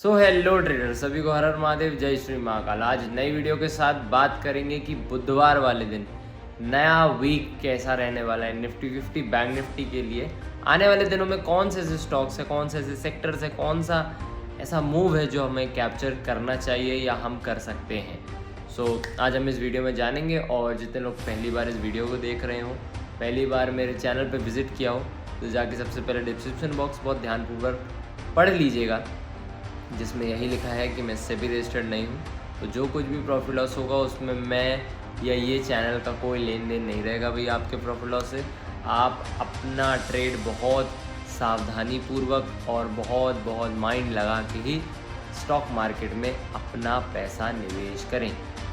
So hello trader, सभी को हर हर महादेव, जय श्री महाकाल। आज नई वीडियो के साथ बात करेंगे कि बुधवार वाले दिन नया वीक कैसा रहने वाला है निफ्टी 50 बैंक निफ्टी के लिए। आने वाले दिनों में कौन से ऐसे स्टॉक्स है, कौन से ऐसे सेक्टर्स है, कौन सा ऐसा मूव है जो हमें कैप्चर करना चाहिए या हम कर सकते हैं। सो आज हम इस वीडियो में जानेंगे। और जितने लोग पहली बार इस वीडियो को देख रहे हो, पहली बार मेरे चैनल पर विजिट किया हो, तो जाके सबसे पहले डिस्क्रिप्शन बॉक्स बहुत ध्यानपूर्वक पढ़ लीजिएगा, जिसमें यही लिखा है कि मैं सेबी रजिस्टर्ड नहीं हूँ। तो जो कुछ भी प्रॉफिट लॉस होगा उसमें मैं या ये चैनल का कोई लेन देन नहीं रहेगा भाई आपके प्रॉफिट लॉस से। आप अपना ट्रेड बहुत सावधानी पूर्वक और बहुत माइंड लगा के ही स्टॉक मार्केट में अपना पैसा निवेश करें।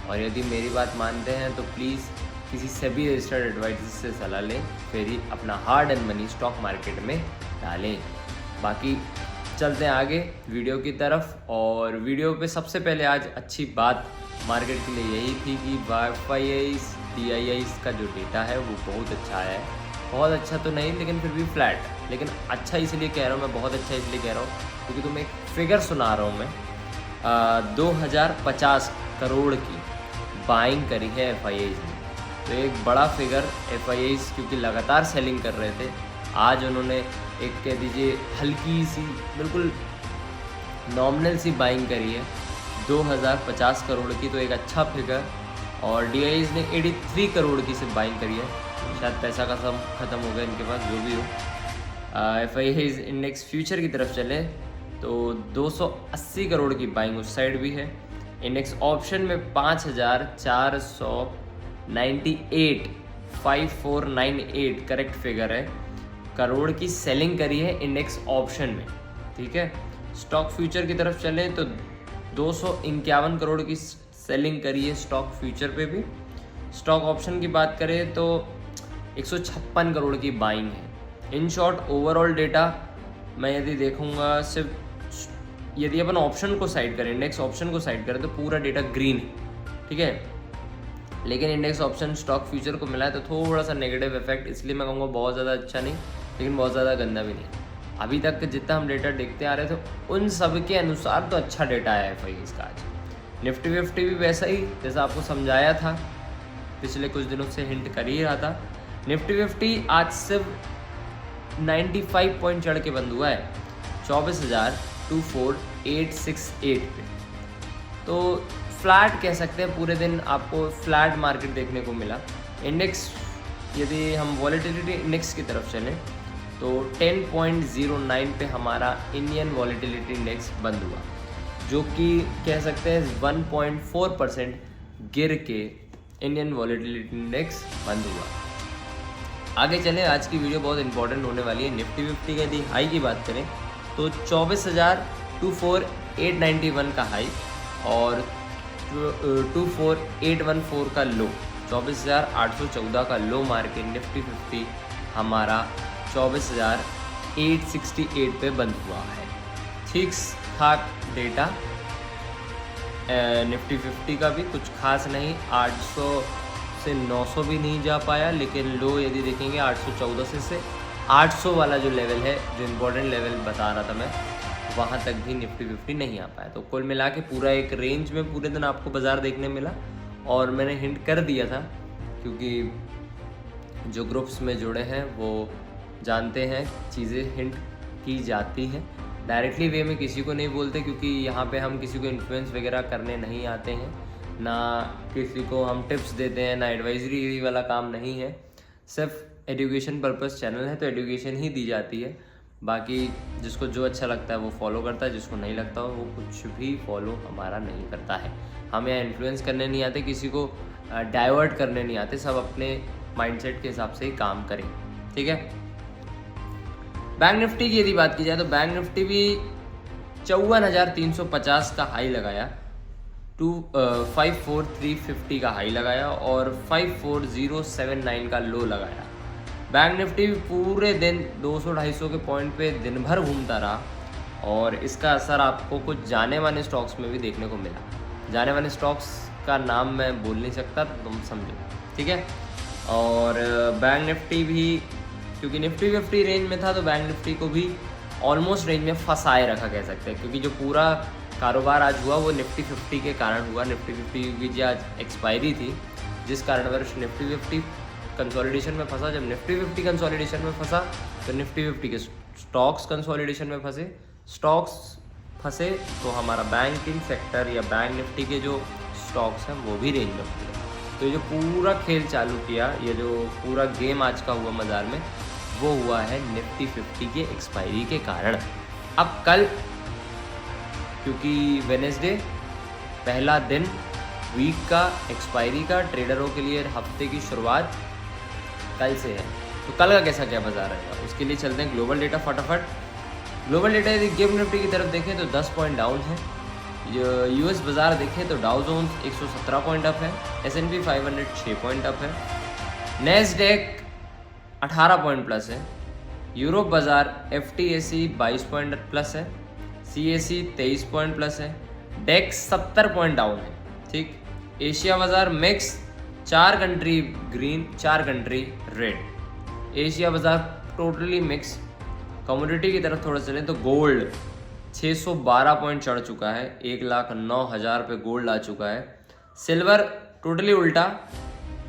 और यदि मेरी बात मानते हैं तो प्लीज़ किसी सेबी रजिस्टर्ड एडवाइजर से सलाह लें, फिर ही अपना hard and money stock market में डालें। बाकी चलते हैं आगे वीडियो की तरफ। और वीडियो पे सबसे पहले आज अच्छी बात मार्केट के लिए यही थी कि YFIs DIIs का जो डेटा है वो बहुत अच्छा आया है। बहुत अच्छा तो नहीं, लेकिन फिर भी फ्लैट। लेकिन अच्छा इसलिए कह रहा हूँ मैं, बहुत अच्छा इसलिए कह रहा हूँ क्योंकि तुम्हें एक फिगर सुना रहा हूँ मैं। 2050 करोड़ की बाइंग करी है FIIs ने। तो एक बड़ा फिगर FIIs क्योंकि लगातार सेलिंग कर रहे थे, आज उन्होंने एक कह दीजिए हल्की सी बिल्कुल नॉमिनल सी बाइंग करी है 2050 करोड़ की। तो एक अच्छा फिगर। और DIIs ने 83 करोड़ की सिर्फ बाइंग करी है। शायद पैसा का सब ख़त्म हो गया इनके पास, जो भी हो। FIIs इंडेक्स फ्यूचर की तरफ चले तो 280 करोड़ की बाइंग उस साइड भी है। इंडेक्स ऑप्शन में 5498 करेक्ट फिगर है, करोड़ की सेलिंग करी है इंडेक्स ऑप्शन में। ठीक है, स्टॉक फ्यूचर की तरफ चले तो 251 करोड़ की सेलिंग करी है स्टॉक फ्यूचर पे भी। स्टॉक ऑप्शन की बात करें तो 156 करोड़ की बाइंग है। इन शॉर्ट ओवरऑल डेटा मैं यदि देखूंगा, सिर्फ यदि अपन ऑप्शन को साइड करें, इंडेक्स ऑप्शन को साइड करें, तो पूरा डेटा ग्रीन है। ठीक है, लेकिन इंडेक्स ऑप्शन स्टॉक फ्यूचर को मिला है तो थोड़ा सा नेगेटिव इफेक्ट। इसलिए मैं कहूँगा बहुत ज़्यादा अच्छा नहीं, लेकिन बहुत ज़्यादा गंदा भी नहीं। अभी तक जितना हम डेटा देखते आ रहे थे उन सब के अनुसार तो अच्छा डेटा आया है FIIs का आज। निफ्टी 50 भी वैसा ही, जैसा आपको समझाया था, पिछले कुछ दिनों से हिंट कर ही रहा था। निफ्टी 50 आज सिर्फ 95 पॉइंट चढ़ के बंद हुआ है 24,24868 पे। तो फ्लैट कह सकते हैं, पूरे दिन आपको फ्लैट मार्केट देखने को मिला। इंडेक्स यदि हम वॉलेटिलिटी इंडेक्स की तरफ चलें तो 10.09 पे हमारा इंडियन वॉलेटिलिटी इंडेक्स बंद हुआ, जो कि कह सकते हैं 1.4% गिर के इंडियन वॉलेटिलिटी इंडेक्स बंद हुआ। आगे चलें, आज की वीडियो बहुत इंपॉर्टेंट होने वाली है। निफ्टी 50 का यदि हाई की बात करें तो 24,24891 का हाई और 24814 का लो, 24,814 का लो मार के निफ्टी 50 हमारा 24,868 पे बंद हुआ है। ठीक ठाक डेटा निफ्टी 50 का भी, कुछ खास नहीं। 800 से 900 भी नहीं जा पाया, लेकिन लो यदि देखेंगे 814 से 800 वाला जो लेवल है, जो इम्पोर्टेंट लेवल बता रहा था मैं, वहाँ तक भी निफ्टी 50 नहीं आ पाया। तो कुल मिला के पूरा एक रेंज में पूरे दिन आपको बाज़ार देखने मिला। और मैंने हिंट कर दिया था क्योंकि जो ग्रुप्स में जुड़े हैं वो जानते हैं चीज़ें हिंट की जाती हैं। डायरेक्टली वे में किसी को नहीं बोलते, क्योंकि यहाँ पे हम किसी को इन्फ्लुएंस वगैरह करने नहीं आते हैं, ना किसी को हम टिप्स देते हैं, ना एडवाइजरी वाला काम नहीं है। सिर्फ एजुकेशन पर्पस चैनल है, तो एजुकेशन ही दी जाती है। बाकी जिसको जो अच्छा लगता है वो फॉलो करता है, जिसको नहीं लगता वो कुछ भी फॉलो हमारा नहीं करता है। हम यहाँ इन्फ्लुएंस करने नहीं आते, किसी को डाइवर्ट करने नहीं आते, सब अपने माइंडसेट के हिसाब से ही काम करें। ठीक है, बैंक निफ्टी की यदि बात की जाए तो बैंक निफ्टी भी 54,350 का हाई लगाया, 54,350 का हाई लगाया और 54,079 का लो लगाया। बैंक निफ्टी पूरे दिन 200-250 के पॉइंट पे दिन भर घूमता रहा और इसका असर आपको कुछ जाने माने स्टॉक्स में भी देखने को मिला। जाने माने स्टॉक्स का नाम मैं बोल नहीं सकता, तुम समझो। ठीक है, और बैंक निफ्टी भी क्योंकि निफ्टी 50 रेंज में था तो बैंक निफ्टी को भी ऑलमोस्ट रेंज में फंसाए रखा कह सकते हैं, क्योंकि जो पूरा कारोबार आज हुआ वो निफ्टी 50 के कारण हुआ। निफ्टी 50 की जो आज एक्सपायरी थी, जिस कारणवश निफ्टी 50 कंसोलिडेशन में फंसा। जब निफ्टी 50 कंसोलिडेशन में फंसा तो निफ्टी 50 के स्टॉक्स कंसोलिडेशन में फंसे। स्टॉक्स फंसे तो हमारा बैंकिंग सेक्टर या बैंक निफ्टी के जो स्टॉक्स हैं वो भी रेंज में फंसे। तो ये जो पूरा खेल चालू किया, ये जो पूरा गेम आज का हुआ बाजार में, वो हुआ है निफ्टी 50 के एक्सपायरी के कारण। अब कल, क्योंकि वेडनेसडे पहला दिन वीक का एक्सपायरी का, ट्रेडरों के लिए हफ्ते की शुरुआत कल से है, तो कल का कैसा क्या बाजार रहेगा उसके लिए चलते हैं ग्लोबल डेटा फटाफट। ग्लोबल डेटा यदि गिव निफ्टी की तरफ देखें तो 10 पॉइंट डाउन है। यूएस बाजार देखें तो डाउ जोन्स 117 पॉइंट अप है, S&P 500 6 पॉइंट अप है, नैस्डैक 18 पॉइंट प्लस है, यूरोप बाजार FTSE 22 पॉइंट प्लस है, CAC 23 पॉइंट प्लस है, डेक्स 70 पॉइंट डाउन है। ठीक, एशिया बाजार mix, 4 country green 4 country red. Asia बाजार टोटली मिक्स। कमोडिटी की तरफ थोड़ा चलें तो गोल्ड 612 पॉइंट चढ़ चुका है, 1,09,000 पे गोल्ड आ चुका है। सिल्वर टोटली उल्टा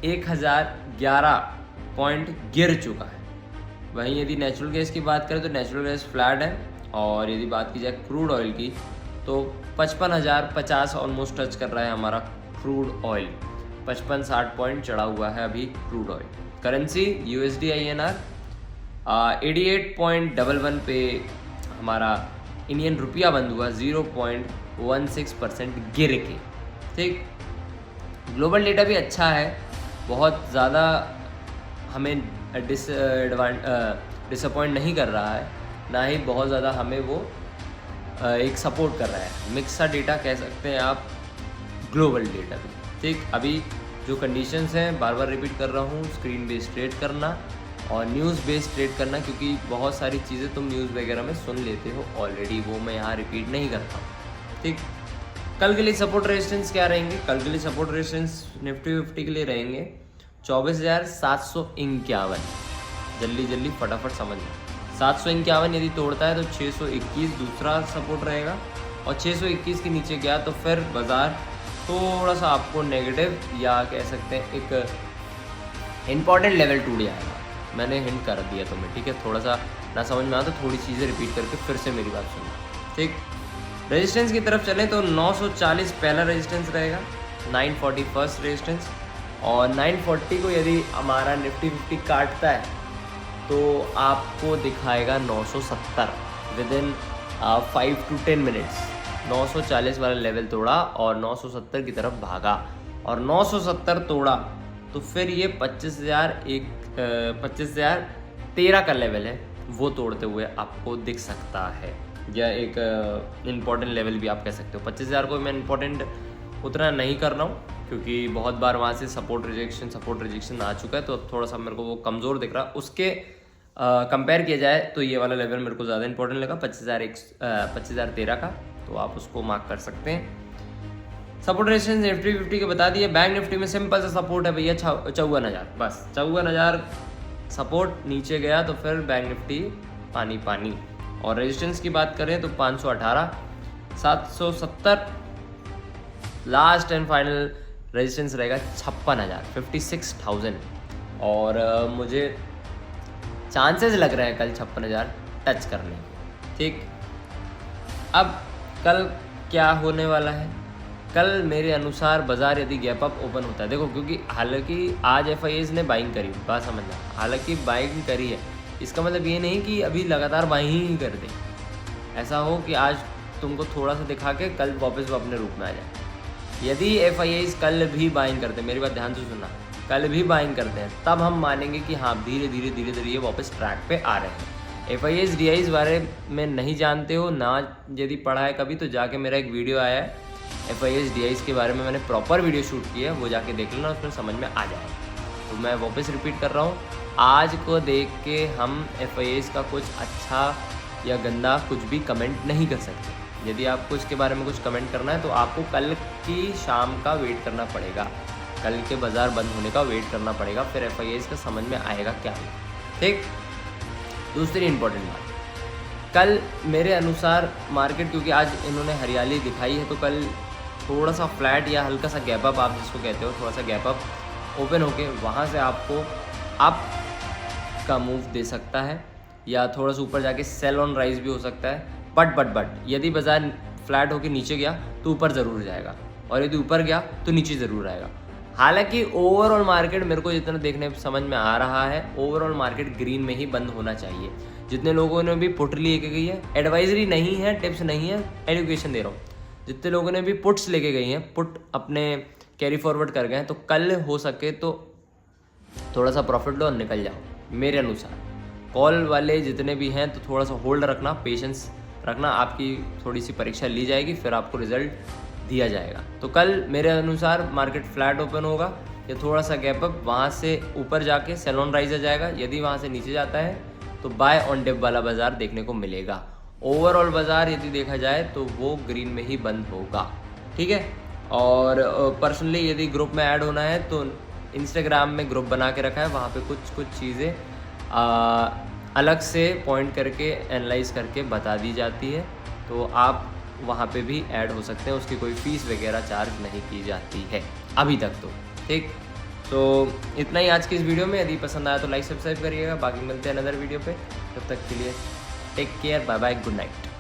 1,011 पॉइंट गिर चुका है। वहीं यदि नेचुरल गैस की बात करें तो नेचुरल गैस फ्लैट है, और यदि बात की जाए क्रूड ऑयल की तो 55,050 ऑलमोस्ट टच कर रहा है हमारा क्रूड ऑयल। 55-60 पॉइंट चढ़ा हुआ है अभी crude oil. Currency USD INR 88.11 पे हमारा इंडियन रुपया बंद हुआ, 0.16% गिर के। ठीक, ग्लोबल डेटा भी अच्छा है, बहुत ज़्यादा हमें डिसअपॉइंट नहीं कर रहा है, ना ही बहुत ज़्यादा हमें वो एक सपोर्ट कर रहा है। मिक्स सा डेटा कह सकते हैं आप ग्लोबल डेटा भी। ठीक, अभी जो कंडीशंस हैं बार बार रिपीट कर रहा हूँ, स्क्रीन बेस्ड ट्रेड करना और न्यूज़ बेस्ड ट्रेड करना, क्योंकि बहुत सारी चीज़ें तुम न्यूज़ वगैरह में सुन लेते हो ऑलरेडी, वो मैं यहाँ रिपीट नहीं करता हूँ। ठीक, कल के लिए सपोर्ट रेजिस्टेंस क्या रहेंगे? कल के लिए सपोर्ट रेजिस्टेंस निफ्टी 50 के लिए रहेंगे 24,751। जल्दी फटाफट समझ लो, 751 यदि तोड़ता है तो 621 दूसरा सपोर्ट रहेगा, और 621 के नीचे गया तो फिर बाज़ार थोड़ा सा आपको नेगेटिव या कह सकते हैं एक इम्पॉर्टेंट लेवल टूट जाएगा। मैंने हिंट कर दिया तुम्हें, ठीक है? थोड़ा सा ना समझ में आता तो थोड़ी चीज़ें रिपीट करके फिर से मेरी बात सुनो। ठीक, रेजिस्टेंस की तरफ चलें तो 940 पहला रेजिस्टेंस रहेगा, 940 फर्स्ट रेजिस्टेंस, और 940 को यदि हमारा निफ्टी 50 काटता है तो आपको दिखाएगा 970 विद इन 5 to 10 मिनट्स। 940 वाला लेवल तोड़ा और 970 की तरफ भागा, और 970 तोड़ा तो फिर ये 25,013 का लेवल है, वो तोड़ते हुए आपको दिख सकता है, या एक इम्पॉर्टेंट लेवल भी आप कह सकते हो। 25,000 को मैं इम्पॉर्टेंट उतना नहीं कर रहा हूँ, क्योंकि बहुत बार वहाँ से सपोर्ट रिजेक्शन आ चुका है, तो थोड़ा सा मेरे को वो कमज़ोर दिख रहा। उसके कंपेयर किया जाए तो ये वाला लेवल मेरे को ज़्यादा इंपॉर्टेंट लगा, 25,013 का, तो आप उसको मार्क कर सकते हैं। सपोर्ट रेजिस्टेंस निफ्टी 50 के बता दिए। बैंक निफ्टी में सिंपल सा सपोर्ट है भैया 54,000, बस 54,000 सपोर्ट, नीचे गया तो फिर बैंक निफ्टी पानी। और रेजिस्टेंस की बात करें तो 518, 770 लास्ट एंड फाइनल रेजिस्टेंस रहेगा 56,000, 56,000, और मुझे चांसेस लग रहे हैं कल 56,000 टच करने के। ठीक, अब कल क्या होने वाला है? कल मेरे अनुसार बाज़ार यदि गैप अप ओपन होता है, देखो, क्योंकि हालांकि आज FIAs ने बाइंग करी, बात समझना, हालांकि बाइंग करी है, इसका मतलब ये नहीं कि अभी लगातार बाइंग ही कर दे। ऐसा हो कि आज तुमको थोड़ा सा दिखा के कल वापस वो अपने रूप में आ जाए। यदि FIAs कल भी बाइंग करते, मेरी बात ध्यान से सुनना, कल भी बाइंग करते हैं, तब हम मानेंगे कि हाँ धीरे धीरे ये वापस ट्रैक पे आ रहे हैं। FIAs DIs बारे में नहीं जानते हो ना, यदि पढ़ा है कभी तो जाके मेरा एक वीडियो आया है FIAs DIs के बारे में, मैंने प्रॉपर वीडियो शूट किया है, वो जाके देख लेना, उसमें समझ में आ जाएगा। तो मैं वापस रिपीट कर रहा हूँ, आज को देख के हम FIAs का कुछ अच्छा या गंदा कुछ भी कमेंट नहीं कर सकते। यदि आपको इसके बारे में कुछ कमेंट करना है तो आपको कल की शाम का वेट करना पड़ेगा, कल के बाज़ार बंद होने का वेट करना पड़ेगा, फिर FIAs का समझ में आएगा क्या है। ठीक, दूसरी इंपॉर्टेंट बात, कल मेरे अनुसार मार्केट, क्योंकि आज इन्होंने हरियाली दिखाई है, तो कल थोड़ा सा फ्लैट या हल्का सा गैप अप, आप जिसको कहते हो, थोड़ा सा गैप अप ओपन होके वहाँ से आपको अप का मूव दे सकता है, या थोड़ा सा ऊपर जाके सेल ऑन राइज भी हो सकता है। बट यदि बाजार फ्लैट होके नीचे गया तो ऊपर ज़रूर जाएगा, और यदि ऊपर गया तो नीचे ज़रूर आएगा। हालांकि ओवरऑल मार्केट मेरे को जितना देखने समझ में आ रहा है, ओवरऑल मार्केट ग्रीन में ही बंद होना चाहिए। जितने लोगों ने भी पुट लेके गई है, एडवाइजरी नहीं है, टिप्स नहीं है, एजुकेशन दे रहा हूँ। जितने लोगों ने भी पुट्स लेके गई हैं, पुट अपने कैरी फॉरवर्ड कर गए हैं, तो कल हो सके तो थोड़ा सा प्रॉफिट लो और निकल जाओ मेरे अनुसार। कॉल वाले जितने भी हैं तो थोड़ा सा होल्ड रखना, पेशेंस रखना, आपकी थोड़ी सी परीक्षा ली जाएगी, फिर आपको रिजल्ट दिया जाएगा। तो कल मेरे अनुसार मार्केट फ्लैट ओपन होगा या थोड़ा सा गैप अप, वहाँ से ऊपर जाके सेल ऑन राइज आ जाएगा। यदि वहाँ से नीचे जाता है तो बाय ऑन डिप वाला बाजार देखने को मिलेगा। ओवरऑल बाजार यदि देखा जाए तो वो ग्रीन में ही बंद होगा, ठीक है। और पर्सनली यदि ग्रुप में ऐड होना है तो इंस्टाग्राम में ग्रुप बना के रखा है, वहाँ पे कुछ चीज़ें अलग से पॉइंट करके एनालाइज करके बता दी जाती है, तो आप वहाँ पे भी ऐड हो सकते हैं। उसकी कोई फ़ीस वगैरह चार्ज नहीं की जाती है अभी तक तो, ठीक। तो इतना ही आज की इस वीडियो में। यदि पसंद आया तो लाइक सब्सक्राइब करिएगा। बाकी मिलते हैं अनदर वीडियो पे, तब तक के लिए take care, bye bye, good night.